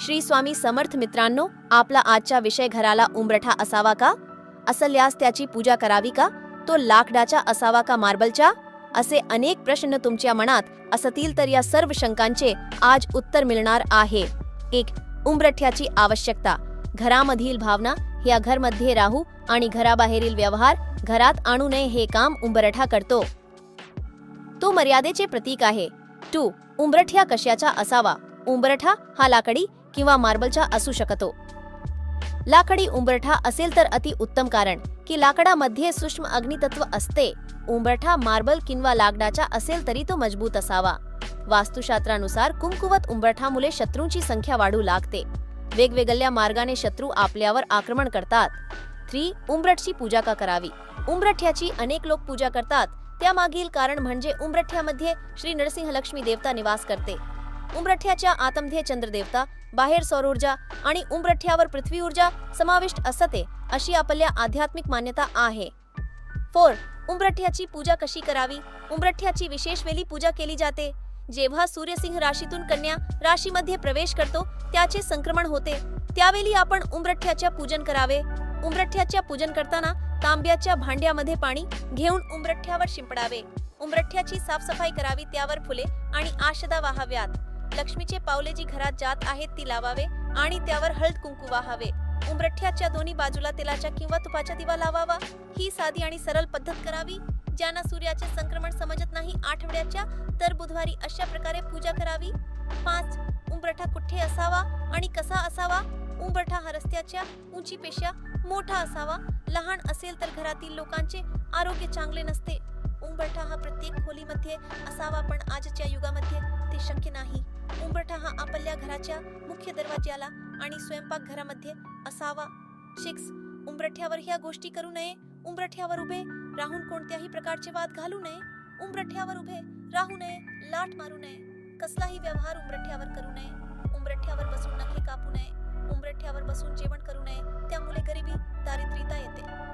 श्री स्वामी समर्थ मित्रांनो, आपला आजचा विषय घराला उंबरठा असावा का? असल्यास त्याची पूजा करावी का? तो लाकडाचा असावा का मार्बलचा? असे अनेक प्रश्न तुमच्या मनात असतील तर या सर्व शंकांचे आज उत्तर मिळणार आहे. 1. उंबरठ्याची आवश्यकता. घरामधील भावना ह्या घरमध्ये राहू आणि घराबाहेरील व्यवहार घरात आणू नये हे काम उंबरठा करतो. तो मर्यादेचे प्रतीक आहे. 2. उंबरठ्या कशाचा असावा? उंबरठा हा लाकडी किंवा मार्बलचा असू शकतो. लाकडी उंबरठा असेल तर अति उत्तम, कारण की लाकडामध्ये सूक्ष्म अग्नितत्व असते. उंबरठा मार्बल किंवा लाकडाचा असेल तरी तो मजबूत असावा. वास्तुशास्त्रानुसार कुमकुवत उंबरठामुळे शत्रूंची संख्या वाढू लागते. वेगवेगळ्या मार्गाने शत्रू आपल्यावर आक्रमण करतात. 3. उंबरठ्याची पूजा का करावी? उंबरठ्याची अनेक लोक पूजा करतात. त्यामागील कारण म्हणजे उंबरठ्यामध्ये श्री नरसिंह लक्ष्मी देवता निवास करते. उंबरठ्याच्या आतमध्ये चंद्रदेवता, बाहेर सौरऊर्जा आणि उंबरठ्यावर पृथ्वी ऊर्जा समाविष्ट असते अशी आपल्या आध्यात्मिक मान्यता आहे. 4. उंबरठ्याची पूजा कशी करावी? उंबरठ्याची विशेष वेळी पूजा केली जाते. जेव्हा सूर्य सिंह राशीतून कन्या राशीमध्ये प्रवेश करतो त्याचे संक्रमण होते, त्यावेळी आपण उंबरठ्याचे पूजन करावे. उंबरठ्याचे पूजन करताना तांब्याच्या भांड्यामध्ये पाणी घेऊन उंबरठ्यावर शिंपडावे. उंबरठ्याची साफसफाई करावी, त्यावर फुले आणि आशदा वाहाव्यात. लक्ष्मीचे पावले जी घरात जात आहेत ती लावावे आणि त्यावर हळद कुंकू वाहावे. उंबरठ्याच्या दोन्ही बाजूला तेलाचा किंवा तुपाचा दिवा लावावा. ही साधी आणि सरळ पद्धत करावी. ज्यांना सूर्याचे संक्रमण समजत नाही आठवड्याच्या, तर बुधवारी अशा प्रकारे पूजा करावी. 5. उंबरठा कुठे असावा आणि कसा असावा? उंबरठा हा रस्त्याच्या उंचीपेक्षा मोठा असावा. लहान असेल तर घरातील लोकांचे आरोग्य चांगले नसते. उंबरठा हा प्रत्येक खोलीमध्ये असावा, पण आजच्या युगामध्ये ते शक्य नाही. उंबरठा हा आपल्या घराच्या मुख्य दरवाज्याला आणि स्वयंपाकघरामध्ये असावा. 6. उंबरठ्यावर ह्या गोष्टी करू नये. उंबरठ्यावर उभे राहून कोणत्याही प्रकारचे वाद घालू नये. उंबरठ्यावर उभे राहू नये. लाट मारू नये. कसलाही व्यवहार उंबरठ्यावर करू नये. उंबरठ्यावर बसून नखे कापू नये. उंबरठ्यावर बसून जेवण करू नये. त्यामुळे गरिबी, दारिद्र्यता येते.